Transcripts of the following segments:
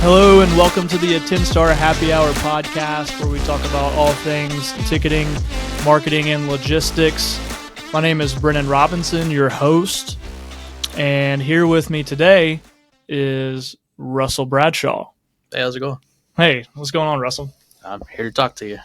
Hello and welcome to the AttendStar Happy Hour Podcast, where we talk about all things ticketing, marketing, and logistics. My name is Brennan Robinson, your host, and here with me today is Russell Bradshaw. Hey, how's it going? Hey, what's going on, Russell? I'm here to talk to you.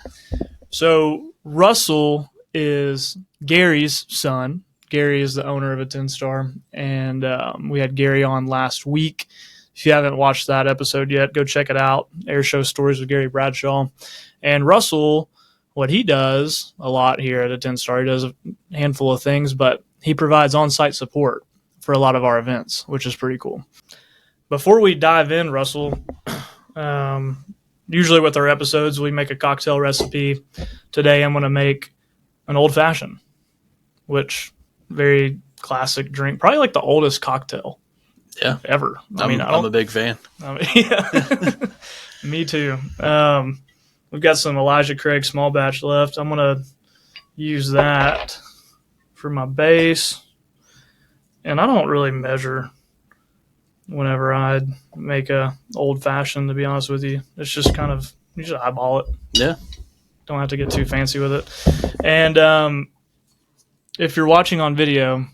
So Russell is Gary's son. Gary is the owner of AttendStar, and we had Gary on last week. If you haven't watched that episode yet, go check it out. Air Show Stories with Gary Bradshaw. And Russell, what he does a lot here at AttendStar, he does a handful of things, but he provides on-site support for a lot of our events, which is pretty cool. Before we dive in, Russell, usually with our episodes, we make a cocktail recipe. Today I'm going to make an old-fashioned, which very classic drink, probably like the oldest cocktail. Yeah, ever. I'm a big fan. Yeah. Me too. We've got some Elijah Craig small batch left. I'm gonna use that for my base, and I don't really measure whenever I make a old fashioned. To be honest with you, it's just kind of you just eyeball it. Yeah, don't have to get too fancy with it. And if you're watching on video,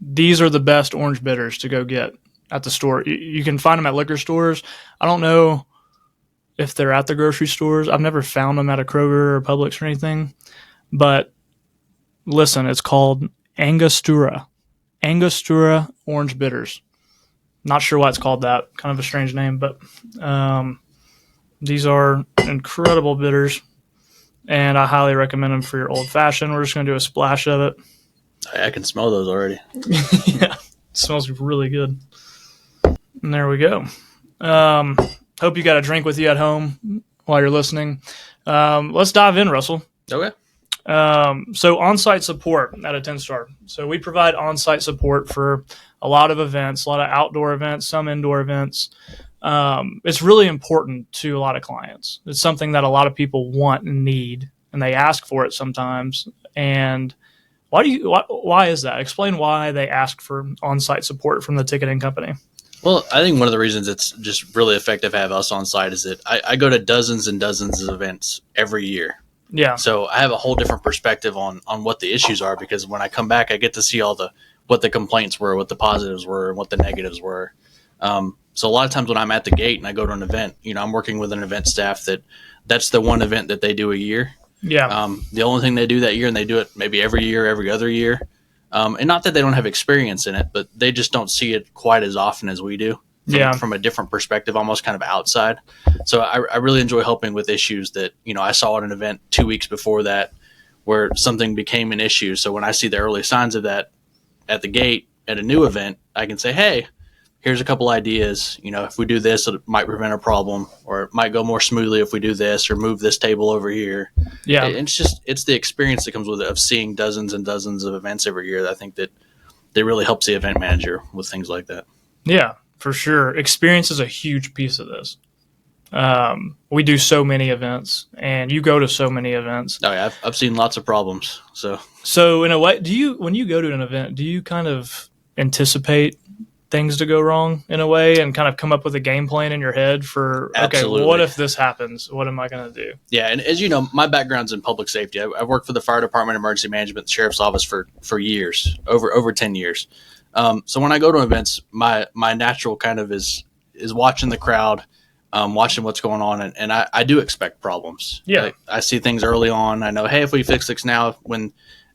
these are the best orange bitters to go get at the store. You can find them at liquor stores. I don't know if they're at the grocery stores. I've never found them at a Kroger or Publix or anything. But listen, it's called Angostura. Angostura orange bitters. Not sure why it's called that. Kind of a strange name, but these are incredible bitters, and I highly recommend them for your old-fashioned. We're just going to do a splash of it. I can smell those already. Yeah, it smells really good. And there we go. Hope you got a drink with you at home while you're listening. Let's dive in, Russell. Okay. So on-site support at AttendStar. So we provide on-site support for a lot of events, a lot of outdoor events, some indoor events. It's really important to a lot of clients. It's something that a lot of people want and need, and they ask for it sometimes. And why is that? Explain why they ask for on-site support from the ticketing company. Well, I think one of the reasons it's just really effective to have us on site is that I go to dozens and dozens of events every year. Yeah. So I have a whole different perspective on what the issues are, because when I come back, I get to see what the complaints were, what the positives were, and what the negatives were. So a lot of times when I'm at the gate and I go to an event, I'm working with an event staff that's the one event that they do a year. Yeah. The only thing they do that year, and they do it maybe every year, every other year. And not that they don't have experience in it, but they just don't see it quite as often as we do. From a different perspective, almost kind of outside. So I really enjoy helping with issues that, I saw at an event 2 weeks before that where something became an issue. So when I see the early signs of that at the gate at a new event, I can say, hey, here's a couple ideas. If we do this, it might prevent a problem, or it might go more smoothly if we do this, or move this table over here. Yeah. It's the experience that comes with it of seeing dozens and dozens of events every year that I think that really helps the event manager with things like that. Yeah, for sure. Experience is a huge piece of this. We do so many events, and you go to so many events. Oh yeah, I've seen lots of problems. So in a way, when you go to an event, do you kind of anticipate things to go wrong in a way and kind of come up with a game plan in your head for, Absolutely. Okay, what if this happens? What am I going to do? Yeah. And as you know, my background's in public safety. I've worked for the fire department, emergency management, the sheriff's office for years, over 10 years. So when I go to events, my natural kind of is watching the crowd, watching what's going on. And I do expect problems. Yeah. I see things early on. I know, hey, if we fix this now, when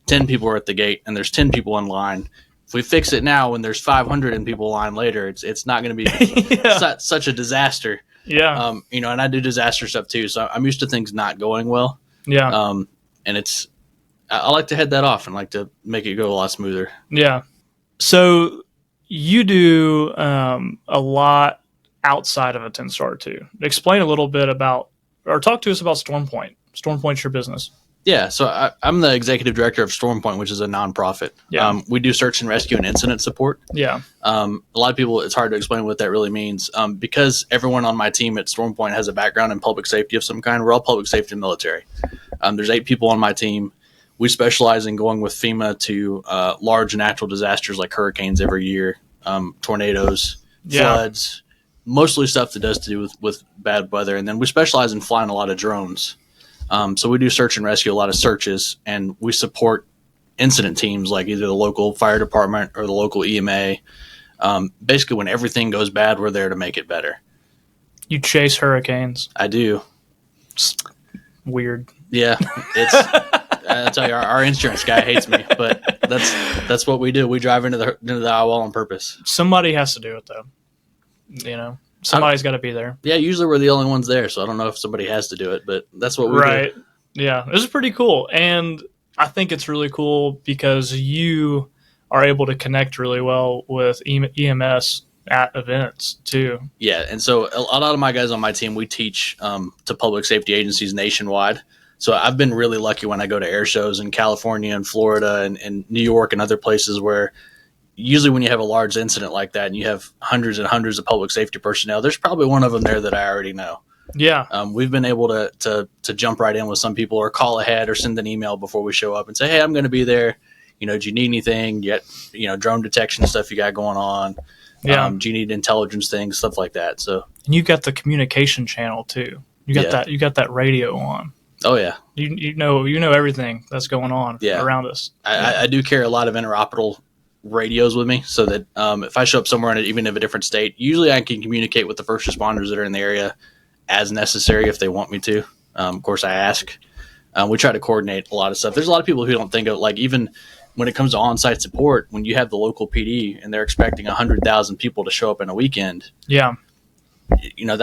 10 people are at the gate and there's 10 people in line, if we fix it now when there's 500 and people line later, it's not going to be such a disaster. Yeah. And I do disaster stuff too. So I'm used to things not going well. Yeah. And I like to head that off and like to make it go a lot smoother. Yeah. So you do a lot outside of AttendStar too. Explain a little bit about, or talk to us about StormPoint. StormPoint's your business. Yeah, so I'm the executive director of StormPoint, which is a nonprofit. Yeah. We do search and rescue and incident support. Yeah. A lot of people, it's hard to explain what that really means. Because everyone on my team at StormPoint has a background in public safety of some kind, we're all public safety and military. There's 8 people on my team. We specialize in going with FEMA to large natural disasters like hurricanes every year, tornadoes, floods, mostly stuff that does to do with bad weather. And then we specialize in flying a lot of drones. So we do search and rescue, a lot of searches, and we support incident teams like either the local fire department or the local EMA. Basically, when everything goes bad, we're there to make it better. You chase hurricanes. I do. It's weird. Yeah, it's. I tell you, our insurance guy hates me, but that's what we do. We drive into the eye wall on purpose. Somebody has to do it, though. You know, somebody's got to be there. Yeah, usually we're the only ones there, so I don't know if somebody has to do it, but that's what we do. Right. Yeah, this is pretty cool, and I think it's really cool because you are able to connect really well with EMS at events too. Yeah, and so a lot of my guys on my team, we teach to public safety agencies nationwide. So I've been really lucky when I go to air shows in California and Florida and New York and other places where usually when you have a large incident like that and you have hundreds and hundreds of public safety personnel, there's probably one of them there that I already know. Yeah. We've been able to jump right in with some people or call ahead or send an email before we show up and say, hey, I'm going to be there. You know, do you need anything? Drone detection stuff you got going on? Yeah. Do you need intelligence things, stuff like that? So, and you've got the communication channel too. You got that radio on. Oh yeah. You know everything that's going on around us. I do carry a lot of interoperable radios with me so that if I show up somewhere in even of a different state, usually I can communicate with the first responders that are in the area as necessary if they want me to. Of course, I ask. We try to coordinate a lot of stuff. There's a lot of people who don't think of, like, even when it comes to on-site support, when you have the local PD and they're expecting 100,000 people to show up in a weekend. Yeah. You know,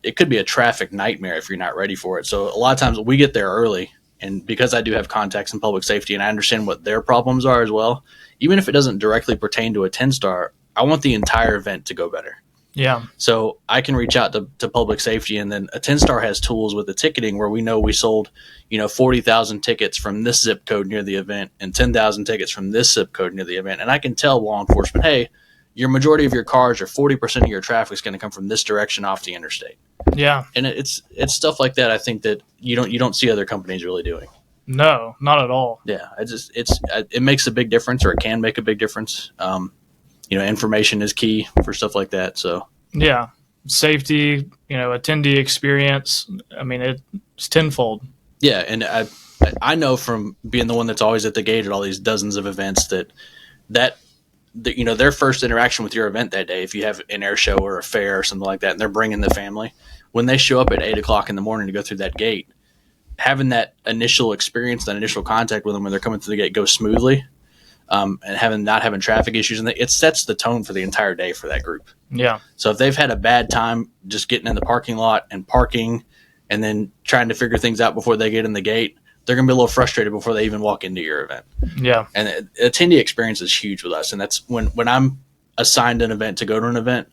it could be a traffic nightmare if you're not ready for it. So a lot of times we get there early, and because I do have contacts in public safety and I understand what their problems are as well, even if it doesn't directly pertain to AttendStar, I want the entire event to go better. Yeah. So I can reach out to public safety, and then AttendStar has tools with the ticketing where we know we sold, 40,000 tickets from this zip code near the event and 10,000 tickets from this zip code near the event. And I can tell law enforcement, hey, your majority of your cars or 40% of your traffic is going to come from this direction off the interstate. Yeah. And it's stuff like that I think that you don't see other companies really doing. No, not at all. Yeah. It makes a big difference, or it can make a big difference. Information is key for stuff like that. So yeah, safety, attendee experience. I mean, it's tenfold. Yeah. And I know from being the one that's always at the gate at all these dozens of events that their first interaction with your event that day, if you have an air show or a fair or something like that, and they're bringing the family, when they show up at 8:00 in the morning to go through that gate, having that initial experience, that initial contact with them when they're coming through the gate go smoothly, and not having traffic issues, and it sets the tone for the entire day for that group. Yeah. So if they've had a bad time just getting in the parking lot and parking and then trying to figure things out before they get in the gate, they're going to be a little frustrated before they even walk into your event. Yeah. And attendee experience is huge with us. And that's when I'm assigned an event to go to an event,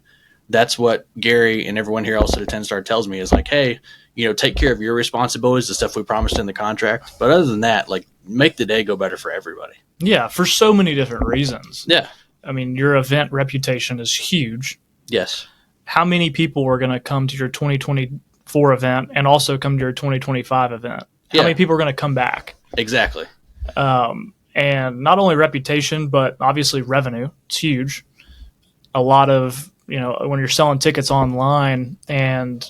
that's what Gary and everyone here else at AttendStar tells me is like, hey, take care of your responsibilities, the stuff we promised in the contract. But other than that, like, make the day go better for everybody. Yeah, for so many different reasons. Yeah. I mean, your event reputation is huge. Yes. How many people are going to come to your 2024 event and also come to your 2025 event? How many people are going to come back? Exactly. And not only reputation, but obviously revenue. It's huge. A lot of, when you're selling tickets online and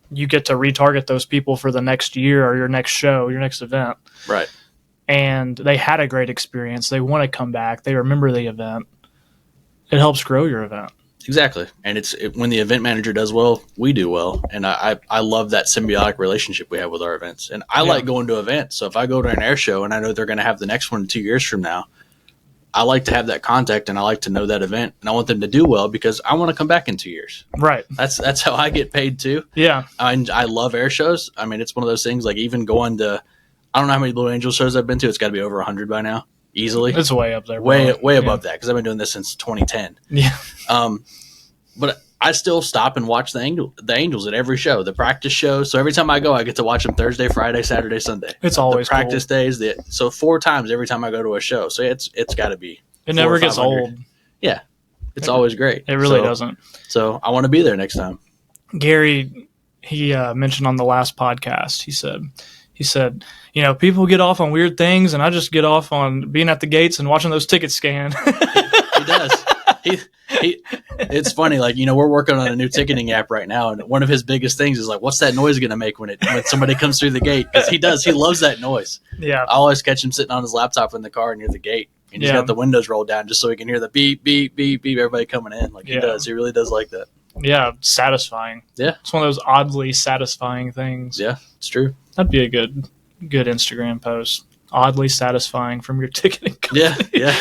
you get to retarget those people for the next year or your next show, your next event. Right. And they had a great experience. They want to come back. They remember the event. It helps grow your event. Exactly. And when the event manager does well, we do well. And I love that symbiotic relationship we have with our events. And I like going to events. So if I go to an air show and I know they're going to have the next one 2 years from now, I like to have that contact and I like to know that event. And I want them to do well because I want to come back in 2 years. Right. That's how I get paid too. Yeah. I love air shows. I mean, it's one of those things, like even going to, I don't know how many Blue Angel shows I've been to. It's got to be over 100 by now. Easily. It's way up there. Way above that because I've been doing this since 2010. Yeah. But I still stop and watch the Angels at every show, the practice show. So every time I go, I get to watch them Thursday, Friday, Saturday, Sunday. It's always the practice days. So 4 times every time I go to a show. So it's got to be. It never gets old. Yeah. It's always great. It really doesn't. So I want to be there next time. Gary, he mentioned on the last podcast, he said, people get off on weird things, and I just get off on being at the gates and watching those tickets scan. He does. It's funny, like, we're working on a new ticketing app right now, and one of his biggest things is like, what's that noise going to make when somebody comes through the gate? Because he loves that noise. Yeah. I always catch him sitting on his laptop in the car near the gate, and he's got the windows rolled down just so he can hear the beep, beep, beep, beep, everybody coming in. Like, he does. He really does like that. Yeah, satisfying. Yeah. It's one of those oddly satisfying things. Yeah, it's true. That'd be a good Instagram post. Oddly satisfying from your ticketing company. Yeah.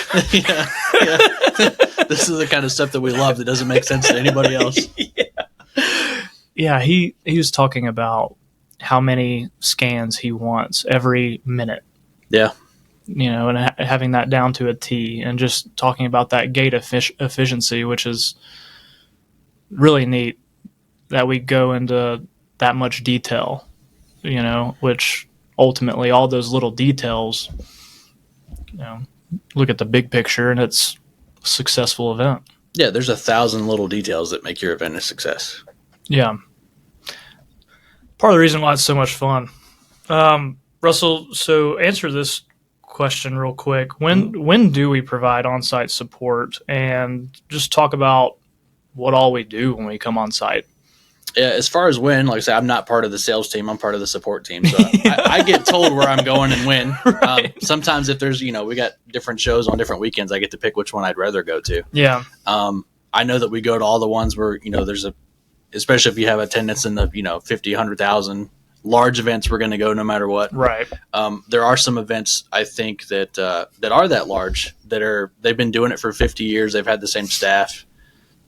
This is the kind of stuff that we love that doesn't make sense to anybody else. Yeah, he was talking about how many scans he wants every minute. Yeah. And having that down to a T, and just talking about that gate efficiency, which is really neat that we go into that much detail, which ultimately all those little details, look at the big picture and it's a successful event. Yeah, there's 1,000 little details that make your event a success. Yeah. Part of the reason why it's so much fun. Russell, so answer this question real quick. When do we provide on-site support, and just talk about what all we do when we come on site? Yeah, as far as when, like I said, I'm not part of the sales team. I'm part of the support team. So I get told where I'm going and when. Right. Sometimes if there's, we got different shows on different weekends, I get to pick which one I'd rather go to. Yeah. I know that we go to all the ones where, there's especially if you have attendance in the, 50, 100,000 large events, we're going to go no matter what. Right. There are some events, I think, that are that large, they've been doing it for 50 years. They've had the same staff.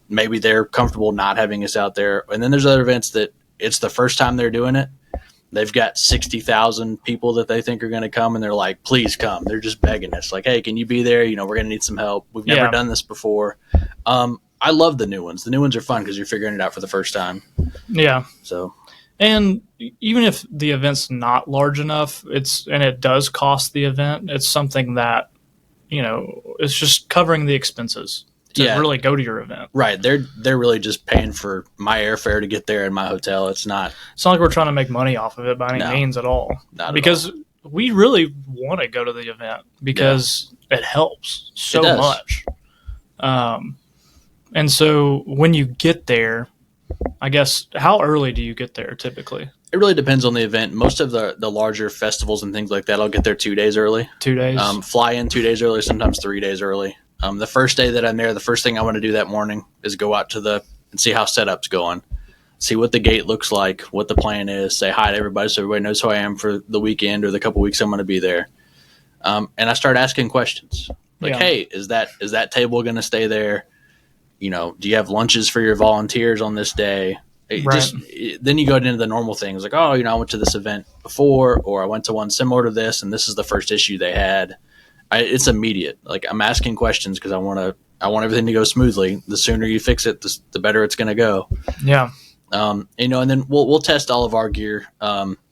Maybe they're comfortable not having us out there. And then there's other events that it's the first time they're doing it. They've got 60,000 people that they think are going to come, and they're like, please come. They're just begging us. Like, hey, can you be there? We're going to need some help. We've never done this before. I love the new ones. The new ones are fun because you're figuring it out for the first time. Yeah. So, and even if the event's not large enough, it does cost the event, it's something that, it's just covering the expenses to really go to your event. Right. They're really just paying for my airfare to get there and my hotel. It's not like we're trying to make money off of it by any means at all. Not because at all. We really want to go to the event because it helps so much. And so when you get there, I guess, how early do you get there typically? It really depends on the event. Most of the larger festivals and things like that, I'll get there 2 days early. 2 days? Fly in 2 days early, sometimes 3 days early. The first day that I'm there, the first thing I want to do that morning is go out and see how setup's going, see what the gate looks like, what the plan is, say hi to everybody so everybody knows who I am for the weekend or the couple weeks I'm going to be there. And I start asking questions like, hey, is that table going to stay there? Do you have lunches for your volunteers on this day? Right. Then you go into the normal things like, I went to this event before, or I went to one similar to this, and this is the first issue they had. It's immediate. Like, I'm asking questions because I want everything to go smoothly. The sooner you fix it, the better it's going to go. Yeah. And then we'll test all of our gear.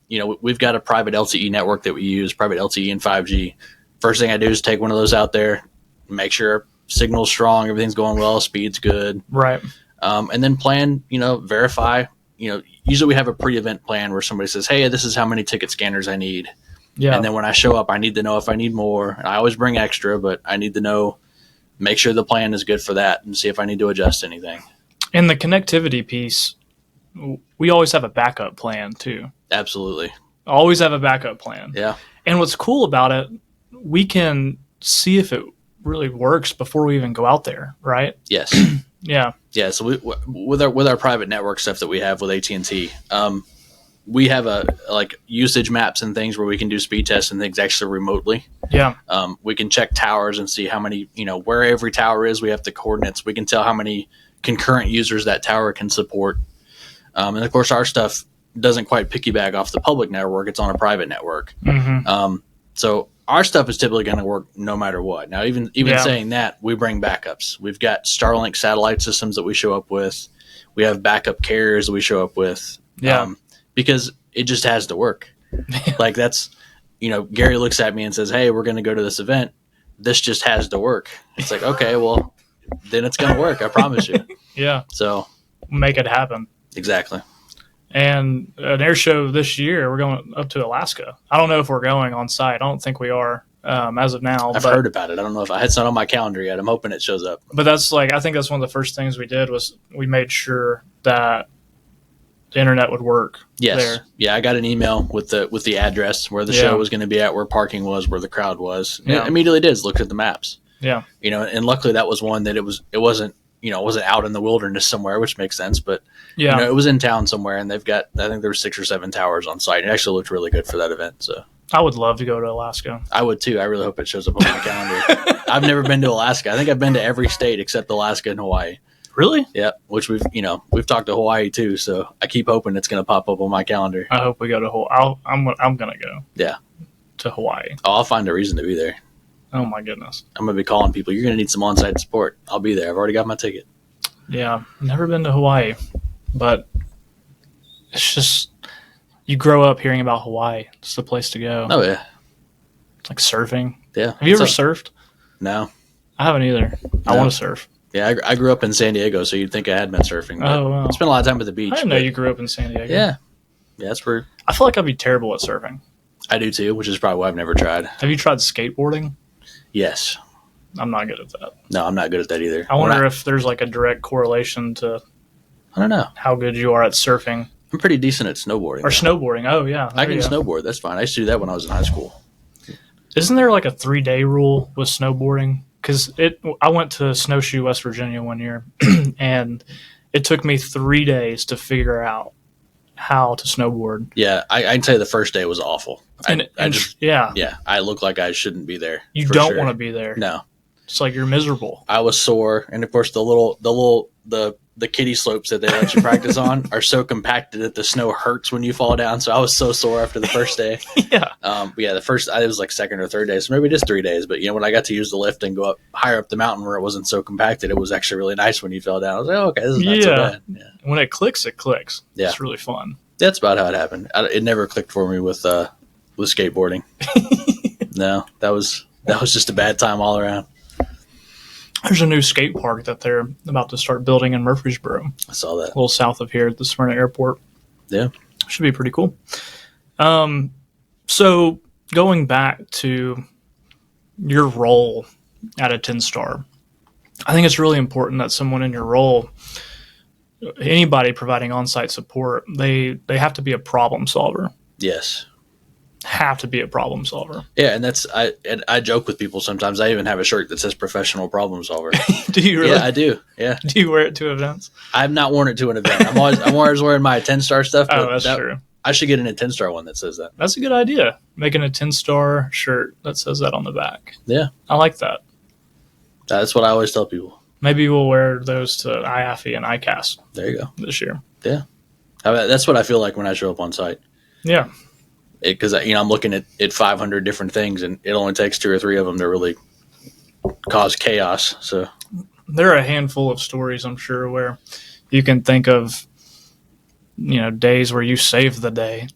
We've got a private LTE network that we use, private LTE and 5G. First thing I do is take one of those out there, make sure signal's strong, everything's going well, speed's good. Right. And then plan, verify. Usually we have a pre-event plan where somebody says, hey, this is how many ticket scanners I need. Yeah. And then when I show up, I need to know if I need more. And I always bring extra, but I need to know, make sure the plan is good for that and see if I need to adjust anything. And the connectivity piece, we always have a backup plan too. Absolutely. Always have a backup plan. Yeah. And what's cool about it, we can see if it really works before we even go out there, right? Yes. Yeah. Yeah. So with our private network stuff that we have with AT&T, we have usage maps and things where we can do speed tests and things actually remotely. Yeah. We can check towers and see how many, where every tower is. We have the coordinates. We can tell how many concurrent users that tower can support. And of course, our stuff doesn't quite piggyback off the public network. It's on a private network. Mm-hmm. So our stuff is typically going to work no matter what. Now, even saying that, we bring backups. We've got Starlink satellite systems that we show up with. We have backup carriers that we show up with. Yeah. Because it just has to work. Like that's, Gary looks at me and says, hey, we're going to go to this event. This just has to work. It's like, okay, well, then it's going to work. I promise you. Yeah. So make it happen. Exactly. And an air show this year, we're going up to Alaska. I don't know if we're going on site. I don't think we are. as of now. I've heard about it. I don't know if it's not on my calendar yet. I'm hoping it shows up. But that's I think that's one of the first things we did was we made sure that the internet would work. Yes. There. Yeah, I got an email with the address where the show was going to be at, where parking was, where the crowd was. Yeah. It immediately did. Looked at the maps. Yeah. And luckily that was one that it wasn't out in the wilderness somewhere, which makes sense. But it was in town somewhere, and they've got, I think there were 6 or 7 towers on site. It actually looked really good for that event. So I would love to go to Alaska. I would too. I really hope it shows up on my calendar. I've never been to Alaska. I think I've been to every state except Alaska and Hawaii. Really? Yeah, which we've talked to Hawaii too, so I keep hoping it's going to pop up on my calendar. I hope we go to Hawaii. I'm going to go. Yeah. To Hawaii. Oh, I'll find a reason to be there. Oh my goodness. I'm going to be calling people. You're going to need some on-site support. I'll be there. I've already got my ticket. Yeah, never been to Hawaii, but it's just, you grow up hearing about Hawaii. It's the place to go. Oh yeah. It's like surfing. Yeah. Have you ever surfed? No. I haven't either. I want to surf. Yeah, I grew up in San Diego, so you'd think I had been surfing. Oh, wow. I spent a lot of time at the beach. I didn't know you grew up in San Diego. Yeah. Yeah, that's where... I feel like I'd be terrible at surfing. I do too, which is probably why I've never tried. Have you tried skateboarding? Yes. I'm not good at that. No, I'm not good at that either. I wonder if there's like a direct correlation to... I don't know. How good you are at surfing. I'm pretty decent at snowboarding. Or snowboarding. Oh, yeah. I can snowboard. That's fine. I used to do that when I was in high school. Isn't there like a 3-day rule with snowboarding? Because I went to Snowshoe, West Virginia one year, and it took me 3 days to figure out how to snowboard. Yeah, I can tell you the first day was awful. Yeah, I look like I shouldn't be there. You don't want to be there. No, it's like you're miserable. I was sore, and of course the kiddie slopes that they let you practice on are so compacted that the snow hurts when you fall down. So I was so sore after the first day. Yeah. But yeah, it was like second or third day, so maybe just 3 days. But when I got to use the lift and go up higher up the mountain where it wasn't so compacted, it was actually really nice when you fell down. I was like, oh, okay, this is not so bad. Yeah. When it clicks, it clicks. Yeah. It's really fun. That's about how it happened. It never clicked for me with skateboarding. No, that was just a bad time all around. There's a new skate park that they're about to start building in Murfreesboro. I saw that. A little south of here at the Smyrna Airport. Yeah. Should be pretty cool. So going back to your role at AttendStar, I think it's really important that someone in your role, anybody providing on-site support, they have to be a problem solver. Yes. Have to be a problem solver. Yeah, and I joke with people sometimes. I even have a shirt that says professional problem solver. Do you really? Yeah, I do. Yeah. Do you wear it to events? I've not worn it to an event. I'm always wearing my AttendStar stuff. Oh, that's true. I should get an AttendStar one that says that. That's a good idea. Make an AttendStar shirt that says that on the back. Yeah. I like that. That's what I always tell people. Maybe we'll wear those to IAFE and ICAST. There you go. This year. Yeah. That's what I feel like when I show up on site. Yeah. Because I'm looking at 500 different things, and it only takes 2 or 3 of them to really cause chaos. So there are a handful of stories, I'm sure, where you can think of, days where you saved the day.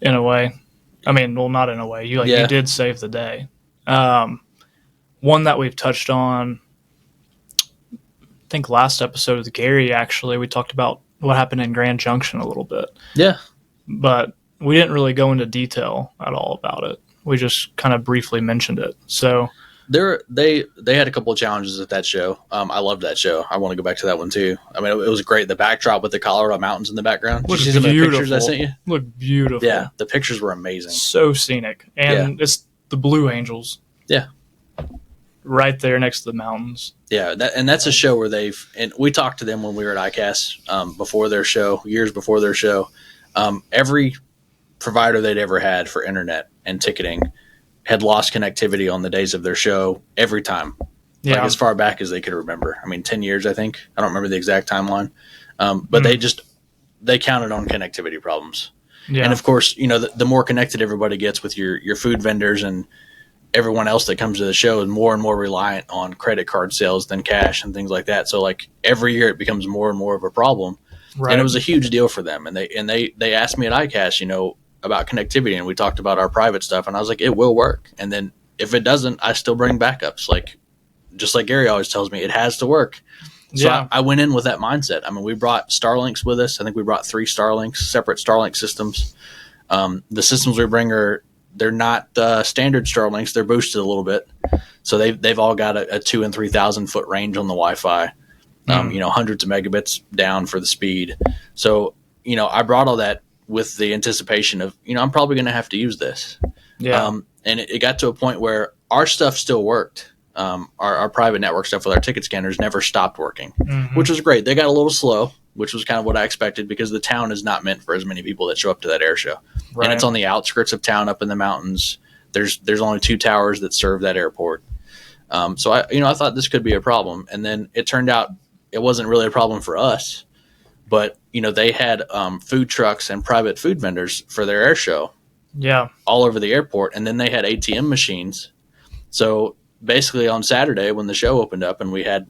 In a way, I mean, well, not in a way. You did save the day. One that we've touched on, I think last episode with Gary. Actually, we talked about what happened in Grand Junction a little bit. Yeah, but we didn't really go into detail at all about it. We just kind of briefly mentioned it. So they had a couple of challenges at that show. I loved that show. I want to go back to that one too. I mean, it was great. The backdrop with the Colorado mountains in the background. Did you see some of the pictures I sent you? Looked beautiful. Yeah, the pictures were amazing. So scenic. And It's the Blue Angels. Yeah. Right there next to the mountains. Yeah, that's a show where and we talked to them when we were at ICAST before their show, years before their show. Every provider they'd ever had for internet and ticketing had lost connectivity on the days of their show every time. Yeah. Like as far back as they could remember. I mean, 10 years, I think. I don't remember the exact timeline. But they counted on connectivity problems. Yeah. And of course, the more connected everybody gets with your food vendors and everyone else that comes to the show is more and more reliant on credit card sales than cash and things like that. So like every year it becomes more and more of a problem. Right. And it was a huge deal for them. And they asked me at ICAST, about connectivity, and we talked about our private stuff, and I was like, it will work. And then if it doesn't, I still bring backups. Just like Gary always tells me, it has to work. So yeah. I went in with that mindset. I mean, we brought Starlinks with us. I think we brought 3 Starlinks, separate Starlink systems. The systems we bring are they're not standard Starlinks. They're boosted a little bit. So they've all got a 2,000 and 3,000 foot range on the Wi-Fi. Hundreds of megabits down for the speed. So, I brought all that with the anticipation of, I'm probably going to have to use this. Yeah. And it got to a point where our stuff still worked. Our private network stuff with our ticket scanners never stopped working, which was great. They got a little slow, which was kind of what I expected because the town is not meant for as many people that show up to that air show. Right. And it's on the outskirts of town up in the mountains. There's only 2 towers that serve that airport. So I thought this could be a problem. And then it turned out it wasn't really a problem for us, but they had food trucks and private food vendors for their air show. Yeah. All over the airport. And then they had ATM machines. So basically on Saturday when the show opened up and we had,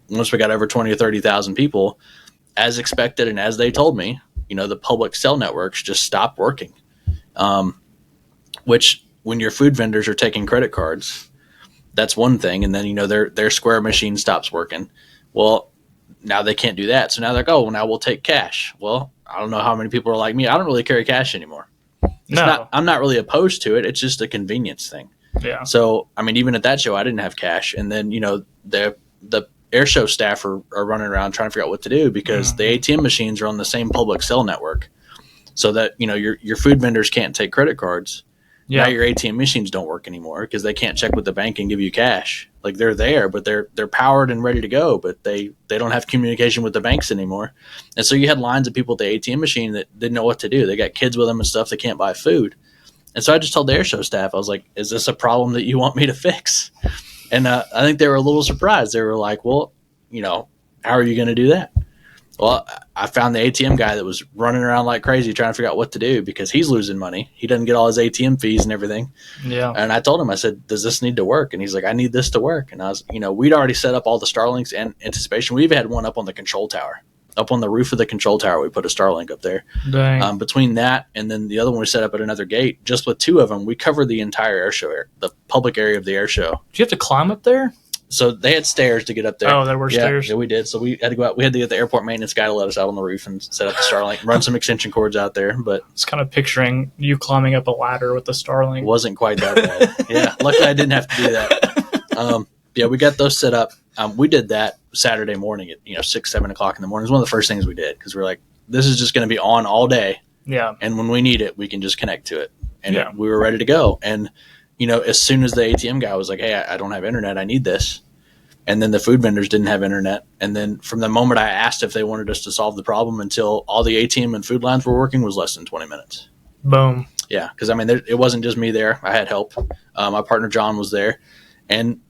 once we got over 20 or 30,000 people, as expected and as they told me, the public cell networks just stopped working. Which when your food vendors are taking credit cards, that's one thing. And then, their Square machine stops working. Well, now they can't do that. So now they're like, oh, well, now we'll take cash. Well, I don't know how many people are like me. I don't really carry cash anymore. I'm not really opposed to it. It's just a convenience thing. Yeah. So, even at that show, I didn't have cash. And then, the air show staff are running around trying to figure out what to do because the ATM machines are on the same public cell network. So that, your food vendors can't take credit cards. Yeah. Now your ATM machines don't work anymore because they can't check with the bank and give you cash. Like they're there, but they're powered and ready to go, but they don't have communication with the banks anymore. And so you had lines of people at the ATM machine that didn't know what to do. They got kids with them and stuff. They can't buy food. And so I just told the air show staff, I was like, is this a problem that you want me to fix? And I think they were a little surprised. They were like, well, how are you going to do that? Well, I found the ATM guy that was running around like crazy trying to figure out what to do because he's losing money. He doesn't get all his ATM fees and everything. Yeah. And I told him, I said, does this need to work? And he's like, I need this to work. And I was, we'd already set up all the Starlinks and anticipation. We even had one up on the control tower. Up on the roof of the control tower, we put a Starlink up there. Dang. Between that and then the other one we set up at another gate, just with 2 of them, we covered the entire air show, the public area of the air show. Did you have to climb up there? So they had stairs to get up there. Oh, there were stairs? Yeah, we did. So we had to go out. We had to get the airport maintenance guy to let us out on the roof and set up the Starlink, run some extension cords out there. But it's kind of picturing you climbing up a ladder with the Starlink. It wasn't quite that bad. Yeah, luckily I didn't have to do that. We got those set up. We did that Saturday morning at 6, 7 o'clock in the morning. It was one of the first things we did because we're like, this is just going to be on all day. Yeah. And when we need it, we can just connect to it. And we were ready to go. And as soon as the ATM guy was like, hey, I don't have internet, I need this. And then the food vendors didn't have internet. And then from the moment I asked if they wanted us to solve the problem until all the ATM and food lines were working was less than 20 minutes. Boom. Yeah, because, it wasn't just me there. I had help. My partner John was there. And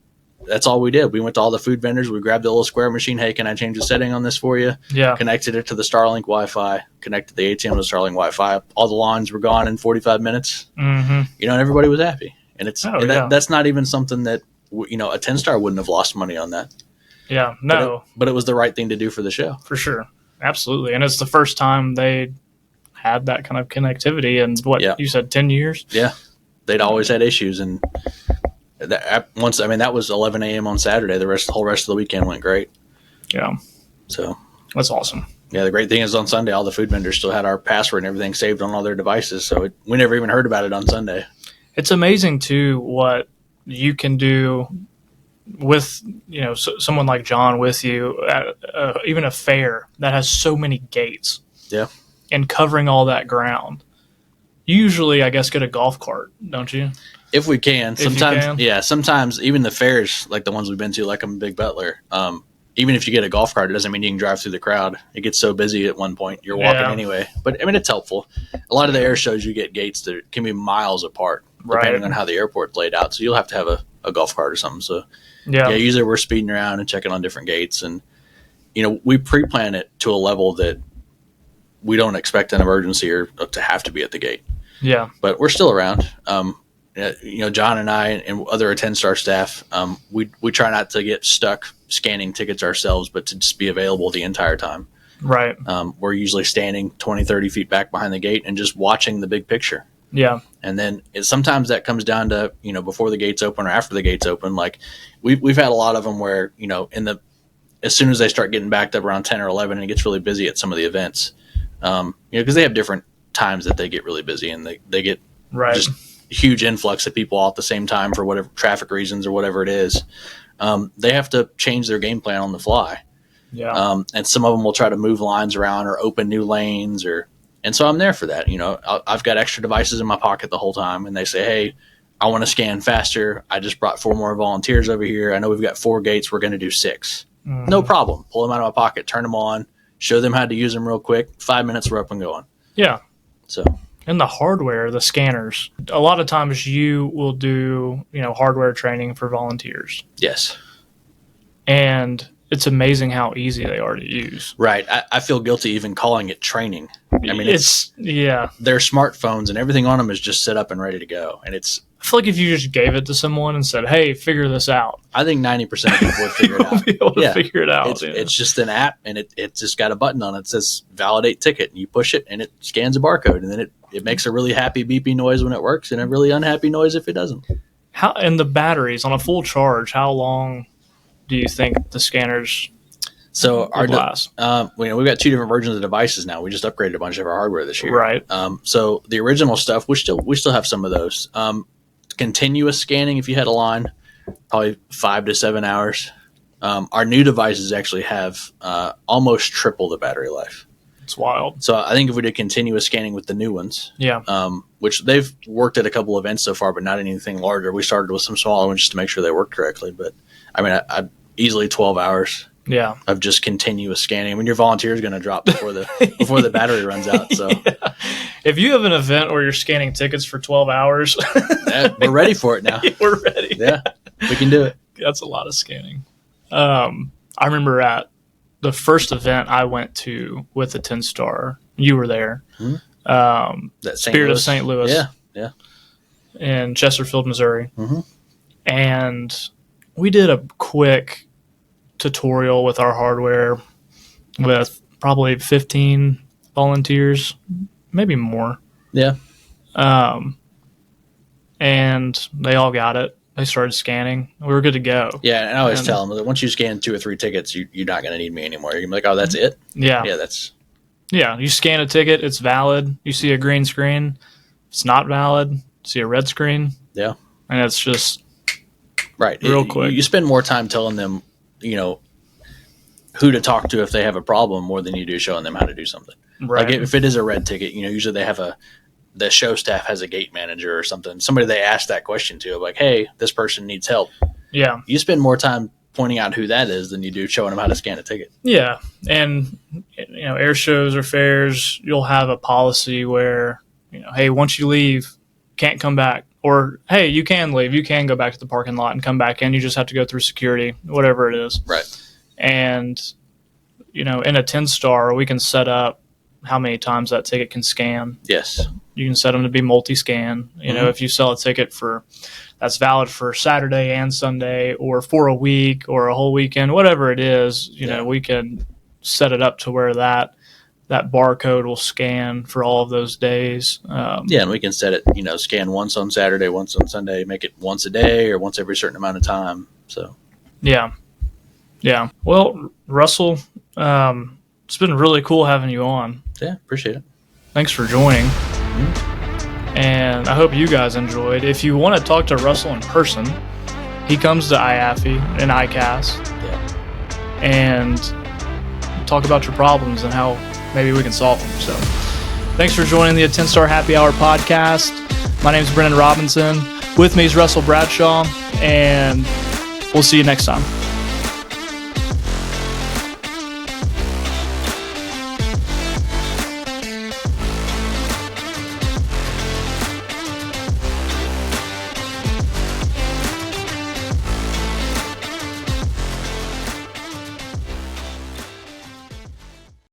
that's all we did. We went to all the food vendors. We grabbed the little Square machine. Hey, can I change the setting on this for you? Yeah. Connected it to the Starlink Wi-Fi. Connected the ATM to the Starlink Wi-Fi. All the lines were gone in 45 minutes. Mm-hmm. And everybody was happy. And that's not even something that AttendStar wouldn't have lost money on that. Yeah, no. But it was the right thing to do for the show. For sure. Absolutely. And it's the first time they had that kind of connectivity in, you said 10 years? Yeah. They'd always had issues. And that was 11 a.m. on Saturday. The whole rest of the weekend went great. Yeah. So. That's awesome. Yeah, the great thing is on Sunday, all the food vendors still had our password and everything saved on all their devices. So we never even heard about it on Sunday. It's amazing, too, what you can do with someone like John with you at even a fair that has so many gates. Yeah. And covering all that ground. You usually, I guess, get a golf cart, don't you? If we can. Sometimes even the fairs, like the ones we've been to, like I'm Big Butler, even if you get a golf cart, it doesn't mean you can drive through the crowd. It gets so busy at one point, you're walking anyway. But, it's helpful. A lot of the air shows, you get gates that can be miles apart, depending on how the airport's laid out. So you'll have to have a golf cart or something. So, usually we're speeding around and checking on different gates. And, we pre-plan it to a level that we don't expect an emergency or to have to be at the gate. Yeah. But we're still around. John and I and other AttendStar staff, we try not to get stuck scanning tickets ourselves, but to just be available the entire time. Right. We're usually standing 20, 30 feet back behind the gate and just watching the big picture. Yeah. And then sometimes that comes down to, before the gates open or after the gates open. Like we've had a lot of them where, as soon as they start getting backed up around 10 or 11 and it gets really busy at some of the events, because they have different times that they get really busy and they get just huge influx of people all at the same time for whatever traffic reasons or whatever it is, they have to change their game plan on the fly. Yeah. And some of them will try to move lines around or open new lanes, and so I'm there for that. I've got extra devices in my pocket the whole time, and they say, hey, I want to scan faster. I just brought 4 more volunteers over here. I know we've got 4 gates. We're going to do 6. Mm-hmm. No problem. Pull them out of my pocket, turn them on, show them how to use them real quick. 5 minutes, we're up and going. Yeah. So. And the hardware, the scanners, a lot of times you will do, hardware training for volunteers. Yes. And it's amazing how easy they are to use. Right. I feel guilty even calling it training. I mean, it's their smartphones and everything on them is just set up and ready to go. And I feel like if you just gave it to someone and said, hey, figure this out. I think 90% of people would figure it out. Be able to figure it out. It's just an app, and it's just got a button on it that says validate ticket, and you push it and it scans a barcode, and then it makes a really happy beeping noise when it works and a really unhappy noise if it doesn't. And the batteries on a full charge, how long do you think the scanners last? We've got 2 different versions of devices now. We just upgraded a bunch of our hardware this year. Right. So the original stuff, we still have some of those. Continuous scanning, if you had a line, probably 5 to 7 hours. Our new devices actually have almost triple the battery life. It's wild. So I think if we did continuous scanning with the new ones, which they've worked at a couple events so far, but not anything larger. We started with some smaller ones just to make sure they worked correctly. But I mean, I easily 12 hours. Yeah, of just continuous scanning. I mean, your volunteer is going to drop before the battery runs out. So, if you have an event where you're scanning tickets for 12 hours, we're ready for it now. We're ready. Yeah, we can do it. That's a lot of scanning. I remember at the first event I went to with AttendStar. You were there. Mm-hmm. That Spirit of St. Louis. Yeah. In Chesterfield, Missouri, mm-hmm. and we did a quick tutorial with our hardware with probably 15 volunteers, maybe more. Yeah. And they all got it. They started scanning. We were good to go. Yeah, and I always tell them that once you scan 2 or 3 tickets, you're not going to need me anymore. You're going to be like, oh, that's it? Yeah. Yeah, you scan a ticket, it's valid. You see a green screen, it's not valid. You see a red screen. Yeah. And it's just right. Real quick. You spend more time telling them, who to talk to if they have a problem more than you do showing them how to do something. Right. Like if it is a red ticket, usually they have the show staff has a gate manager or something. Somebody they ask that question to, like, hey, this person needs help. Yeah. You spend more time pointing out who that is than you do showing them how to scan a ticket. Yeah. And, air shows or fairs, you'll have a policy where, hey, once you leave, can't come back. Or, hey, you can leave. You can go back to the parking lot and come back in. You just have to go through security, whatever it is. Right. And, in AttendStar, we can set up how many times that ticket can scan. Yes. You can set them to be multi-scan. If you sell a ticket that's valid for Saturday and Sunday or for a week or a whole weekend, whatever it is, we can set it up to where that barcode will scan for all of those days. And we can set it, scan once on Saturday, once on Sunday, make it once a day or once every certain amount of time. So, yeah. Well, Russell, it's been really cool having you on. Yeah, appreciate it. Thanks for joining. Mm-hmm. And I hope you guys enjoyed. If you want to talk to Russell in person, he comes to IAFI and ICAST. Yeah. And talk about your problems and how maybe we can solve them. So thanks for joining the AttendStar Happy Hour Podcast. My name is Brennan Robinson. With me is Russell Bradshaw, and we'll see you next time.